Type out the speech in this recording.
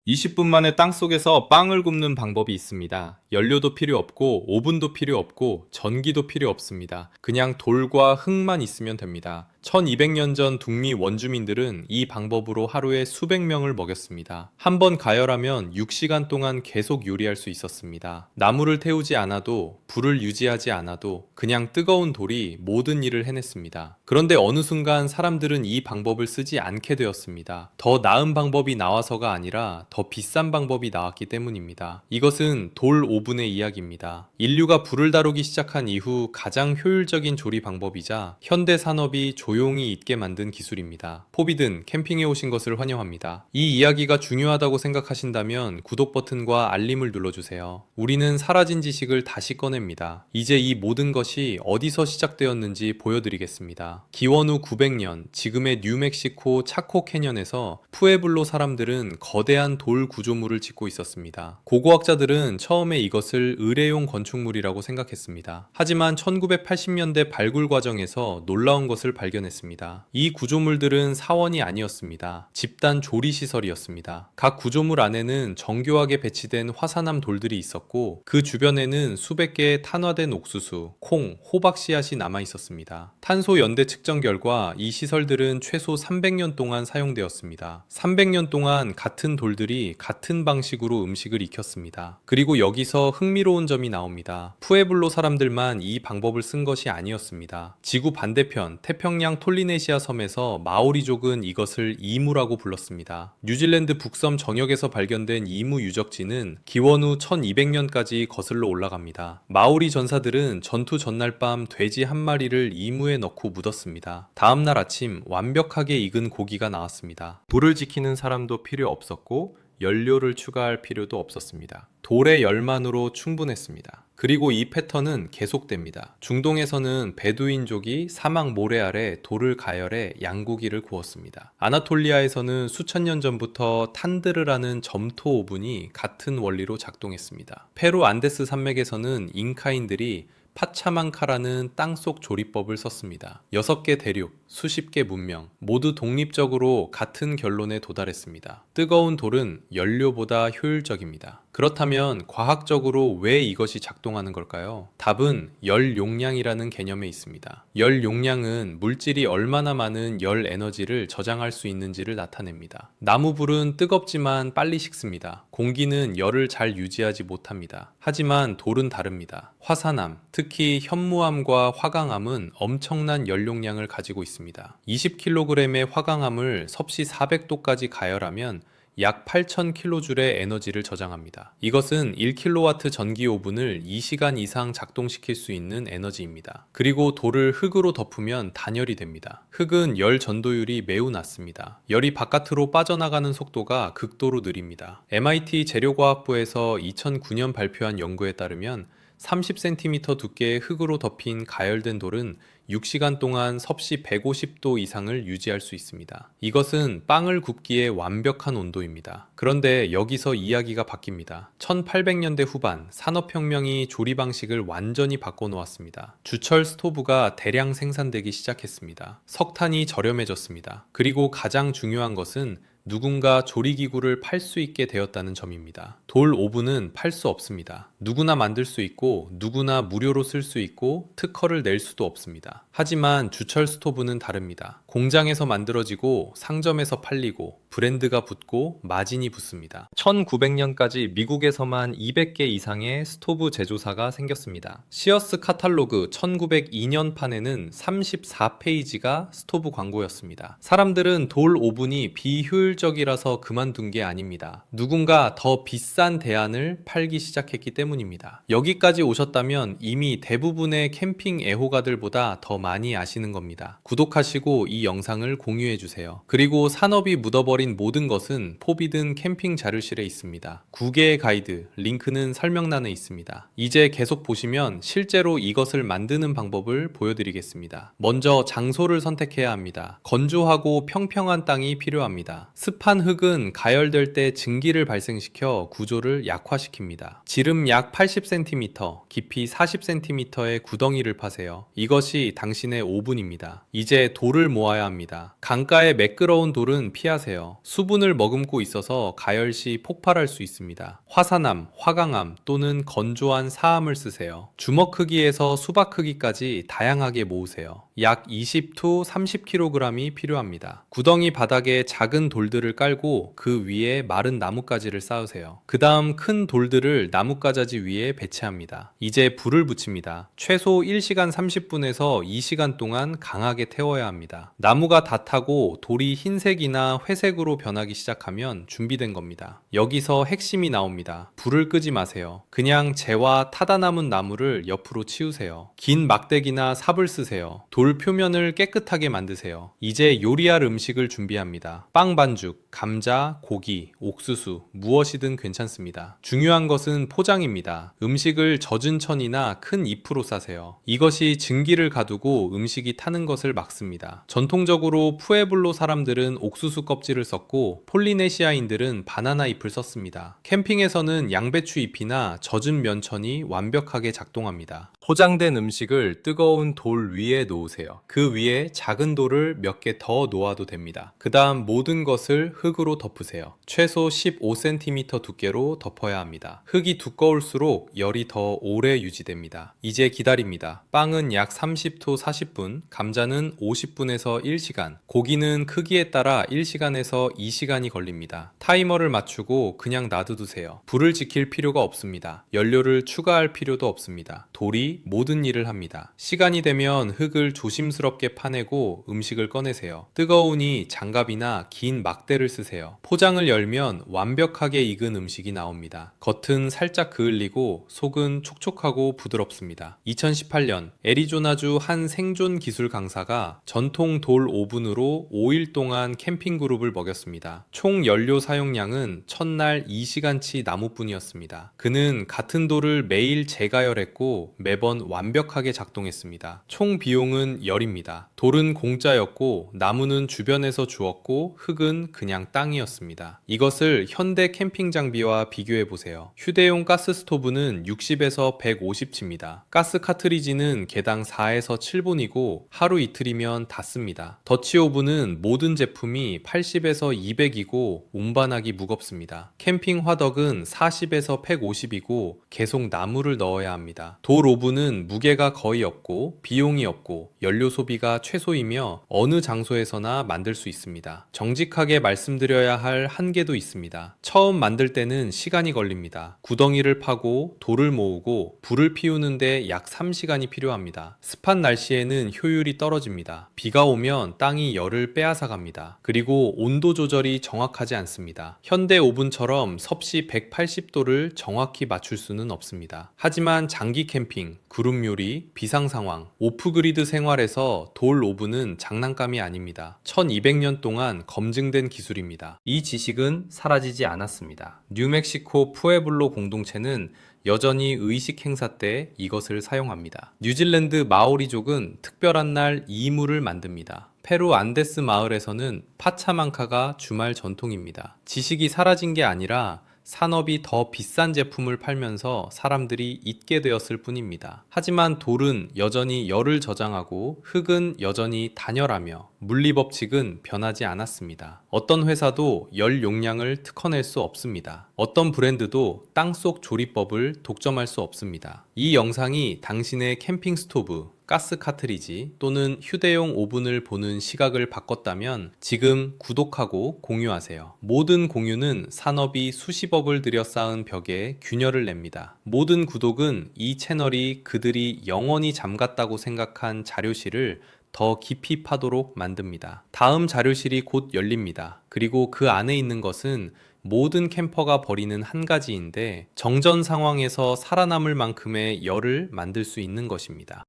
20분 만에 땅속에서 빵을 굽는 방법이 있습니다. 연료도 필요 없고 오븐도 필요 없고 전기도 필요 없습니다. 그냥 돌과 흙만 있으면 됩니다. 1200년 전 북미 원주민들은 이 방법으로 하루에 수백 명을 먹였습니다. 한 번 가열하면 6시간 동안 계속 요리할 수 있었습니다. 나무를 태우지 않아도 불을 유지하지 않아도 그냥 뜨거운 돌이 모든 일을 해냈습니다. 그런데 어느 순간 사람들은 이 방법을 쓰지 않게 되었습니다. 더 나은 방법이 나와서가 아니라 더 비싼 방법이 나왔기 때문입니다. 이것은 돌 오븐의 이야기입니다. 인류가 불을 다루기 시작한 이후 가장 효율적인 조리 방법이자 현대 산업이 조용히 있게 만든 기술입니다. 포비든 캠핑에 오신 것을 환영합니다. 이 이야기가 중요하다고 생각하신다면 구독 버튼과 알림을 눌러주세요. 우리는 사라진 지식을 다시 꺼냅니다. 이제 이 모든 것이 어디서 시작되었는지 보여드리겠습니다. 기원 후 900년, 지금의 뉴멕시코 차코 캐년에서 푸에블로 사람들은 거대한 돌 구조물을 짓고 있었습니다. 고고학자들은 처음에 이것을 의뢰용 건축물이라고 생각했습니다. 하지만 1980년대 발굴 과정에서 놀라운 것을 발견했습니다. 이 구조물들은 사원이 아니었습니다. 집단 조리 시설이었습니다. 각 구조물 안에는 정교하게 배치된 화산암 돌들이 있었고 그 주변에는 수백 개의 탄화된 옥수수, 콩, 호박 씨앗이 남아 있었습니다. 탄소 연대 측정 결과 이 시설들은 최소 300년 동안 사용되었습니다. 300년 동안 같은 돌들이 같은 방식으로 음식을 익혔습니다. 그리고 여기서 흥미로운 점이 나옵니다. 푸에블로 사람들만 이 방법을 쓴 것이 아니었습니다. 지구 반대편 태평양 톨리네시아 섬에서 마오리족은 이것을 이무라고 불렀습니다. 뉴질랜드 북섬 전역에서 발견된 이무 유적지는 기원 후 1200년까지 거슬러 올라갑니다. 마오리 전사들은 전투 전날 밤 돼지 한 마리를 이무에 넣고 묻었습니다. 다음날 아침 완벽하게 익은 고기가 나왔습니다. 불을 지키는 사람도 필요 없었고 연료를 추가할 필요도 없었습니다. 돌의 열만으로 충분했습니다. 그리고 이 패턴은 계속됩니다. 중동에서는 베두인족이 사막 모래 아래 돌을 가열해 양고기를 구웠습니다. 아나톨리아에서는 수천 년 전부터 탄드르라는 점토 오븐이 같은 원리로 작동했습니다. 페루 안데스 산맥에서는 잉카인들이 파차만카라는 땅속 조리법을 썼습니다. 6개 대륙, 수십 개 문명, 모두 독립적으로 같은 결론에 도달했습니다. 뜨거운 돌은 연료보다 효율적입니다. 그렇다면 과학적으로 왜 이것이 작동하는 걸까요? 답은 열 용량이라는 개념에 있습니다. 열 용량은 물질이 얼마나 많은 열 에너지를 저장할 수 있는지를 나타냅니다. 나무불은 뜨겁지만 빨리 식습니다. 공기는 열을 잘 유지하지 못합니다. 하지만 돌은 다릅니다. 화산암, 특히 현무암과 화강암은 엄청난 열 용량을 가지고 있습니다. 20kg의 화강암을 섭씨 400도까지 가열하면 약 8,000kJ의 에너지를 저장합니다. 이것은 1kW 전기 오븐을 2시간 이상 작동시킬 수 있는 에너지입니다. 그리고 돌을 흙으로 덮으면 단열이 됩니다. 흙은 열 전도율이 매우 낮습니다. 열이 바깥으로 빠져나가는 속도가 극도로 느립니다. MIT 재료과학부에서 2009년 발표한 연구에 따르면 30cm 두께의 흙으로 덮인 가열된 돌은 6시간 동안 섭씨 150도 이상을 유지할 수 있습니다. 이것은 빵을 굽기에 완벽한 온도입니다. 그런데 여기서 이야기가 바뀝니다. 1800년대 후반 산업혁명이 조리 방식을 완전히 바꿔놓았습니다. 주철 스토브가 대량 생산되기 시작했습니다. 석탄이 저렴해졌습니다. 그리고 가장 중요한 것은 누군가 조리기구를 팔 수 있게 되었다는 점입니다. 돌 오븐은 팔 수 없습니다. 누구나 만들 수 있고 누구나 무료로 쓸 수 있고 특허를 낼 수도 없습니다. 하지만 주철 스토브는 다릅니다. 공장에서 만들어지고 상점에서 팔리고 브랜드가 붙고 마진이 붙습니다. 1900년까지 미국에서만 200개 이상의 스토브 제조사가 생겼습니다. 시어스 카탈로그 1902년 판에는 34페이지가 스토브 광고였습니다. 사람들은 돌 오븐이 비효율적이라서 그만둔 게 아닙니다. 누군가 더 비싼 대안을 팔기 시작했기 때문입니다. 여기까지 오셨다면 이미 대부분의 캠핑 애호가들보다 더 많이 아시는 겁니다. 구독하시고 이 영상을 공유해주세요. 그리고 산업이 묻어버린 모든 것은 포비든 캠핑 자료실에 있습니다. 9개의 가이드, 링크는 설명란에 있습니다. 이제 계속 보시면 실제로 이것을 만드는 방법을 보여드리겠습니다. 먼저 장소를 선택해야 합니다. 건조하고 평평한 땅이 필요합니다. 습한 흙은 가열될 때 증기를 발생시켜 구조를 약화시킵니다. 지름 약 80cm, 깊이 40cm의 구덩이를 파세요. 이것이 당신의 오븐입니다. 이제 돌을 모아야 합니다. 강가의 매끄러운 돌은 피하세요. 마세요. 수분을 머금고 있어서 가열 시 폭발할 수 있습니다. 화산암, 화강암 또는 건조한 사암을 쓰세요. 주먹 크기에서 수박 크기까지 다양하게 모으세요. 약 20-30kg이 필요합니다. 구덩이 바닥에 작은 돌들을 깔고 그 위에 마른 나뭇가지를 쌓으세요. 그 다음 큰 돌들을 나뭇가지 위에 배치합니다. 이제 불을 붙입니다. 최소 1시간 30분에서 2시간 동안 강하게 태워야 합니다. 나무가 다 타고 돌이 흰색이나 회색으로 변하기 시작하면 준비된 겁니다. 여기서 핵심이 나옵니다. 불을 끄지 마세요. 그냥 재와 타다 남은 나무를 옆으로 치우세요. 긴 막대기나 삽을 쓰세요. 돌 표면을 깨끗하게 만드세요. 이제 요리할 음식을 준비합니다. 빵 반죽, 감자, 고기, 옥수수, 무엇이든 괜찮습니다. 중요한 것은 포장입니다. 음식을 젖은 천이나 큰 잎으로 싸세요. 이것이 증기를 가두고 음식이 타는 것을 막습니다. 전통적으로 푸에블로 사람들은 옥수수 껍질을 썼고 폴리네시아인들은 바나나 잎을 썼습니다. 캠핑에서는 양배추 잎이나 젖은 면천이 완벽하게 작동합니다. 포장된 음식을 뜨거운 돌 위에 놓으세요. 그 위에 작은 돌을 몇 개 더 놓아도 됩니다. 그 다음 모든 것을 흙으로 덮으세요. 최소 15cm 두께로 덮어야 합니다. 흙이 두꺼울수록 열이 더 오래 유지됩니다. 이제 기다립니다. 빵은 약 30-40분, 감자는 50분에서 1시간, 고기는 크기에 따라 1시간에서 2시간이 걸립니다. 타이머를 맞추고 그냥 놔두세요. 불을 지킬 필요가 없습니다. 연료를 추가할 필요도 없습니다. 돌이 모든 일을 합니다. 시간이 되면 흙을 조심스럽게 파내고 음식을 꺼내세요. 뜨거우니 장갑이나 긴 막대를 쓰세요. 포장을 열면 완벽하게 익은 음식이 나옵니다. 겉은 살짝 그을리고 속은 촉촉하고 부드럽습니다. 2018년 애리조나주 한 생존 기술 강사가 전통 돌 오븐으로 5일 동안 캠핑 그룹을 먹였습니다. 총 연료 사용량은 첫날 2시간치 나무뿐이었습니다. 그는 같은 돌을 매일 재가열했고 매번 완벽하게 작동했습니다. 총 비용은 열입니다. 돌은 공짜였고 나무는 주변에서 주었고 흙은 그냥 땅이었습니다. 이것을 현대 캠핑 장비와 비교해 보세요. 휴대용 가스 스토브는 60에서 150치입니다. 가스 카트리지는 개당 4에서 7분이고 하루 이틀이면 닿습니다. 더치 오븐은 모든 제품이 80에서 200이고 운반하기 무겁습니다. 캠핑 화덕은 40에서 150이고 계속 나무를 넣어야 합니다. 돌 오븐은 무게가 거의 없고 비용이 없고 연료 소비가 최소이며 어느 장소에서나 만들 수 있습니다. 정직하게 말씀드려야 할 한계도 있습니다. 처음 만들 때는 시간이 걸립니다. 구덩이를 파고 돌을 모으고 불을 피우는데 약 3시간이 필요합니다. 습한 날씨에는 효율이 떨어집니다. 비가 오면 땅이 열을 빼앗아 갑니다. 그리고 온도 조절이 정확하지 않습니다. 현대 오븐처럼 섭씨 180도를 정확히 맞출 수는 없습니다. 하지만 장기 캠핑, 그룹 요리, 비상 상황, 오프그리드 생활에서 돌 오븐은 장난감이 아닙니다. 1200년 동안 검증된 기술입니다. 이 지식은 사라지지 않았습니다. 뉴멕시코 푸에블로 공동체는 여전히 의식 행사 때 이것을 사용합니다. 뉴질랜드 마오리족은 특별한 날 이물을 만듭니다. 페루 안데스 마을에서는 파차망카가 주말 전통입니다. 지식이 사라진 게 아니라 산업이 더 비싼 제품을 팔면서 사람들이 잊게 되었을 뿐입니다. 하지만 돌은 여전히 열을 저장하고 흙은 여전히 단열하며 물리법칙은 변하지 않았습니다. 어떤 회사도 열 용량을 특허낼 수 없습니다. 어떤 브랜드도 땅속 조리법을 독점할 수 없습니다. 이 영상이 당신의 캠핑 스토브, 가스 카트리지 또는 휴대용 오븐을 보는 시각을 바꿨다면 지금 구독하고 공유하세요. 모든 공유는 산업이 수십억을 들여 쌓은 벽에 균열을 냅니다. 모든 구독은 이 채널이 그들이 영원히 잠갔다고 생각한 자료실을 더 깊이 파도록 만듭니다. 다음 자료실이 곧 열립니다. 그리고 그 안에 있는 것은 모든 캠퍼가 버리는 한 가지인데 정전 상황에서 살아남을 만큼의 열을 만들 수 있는 것입니다.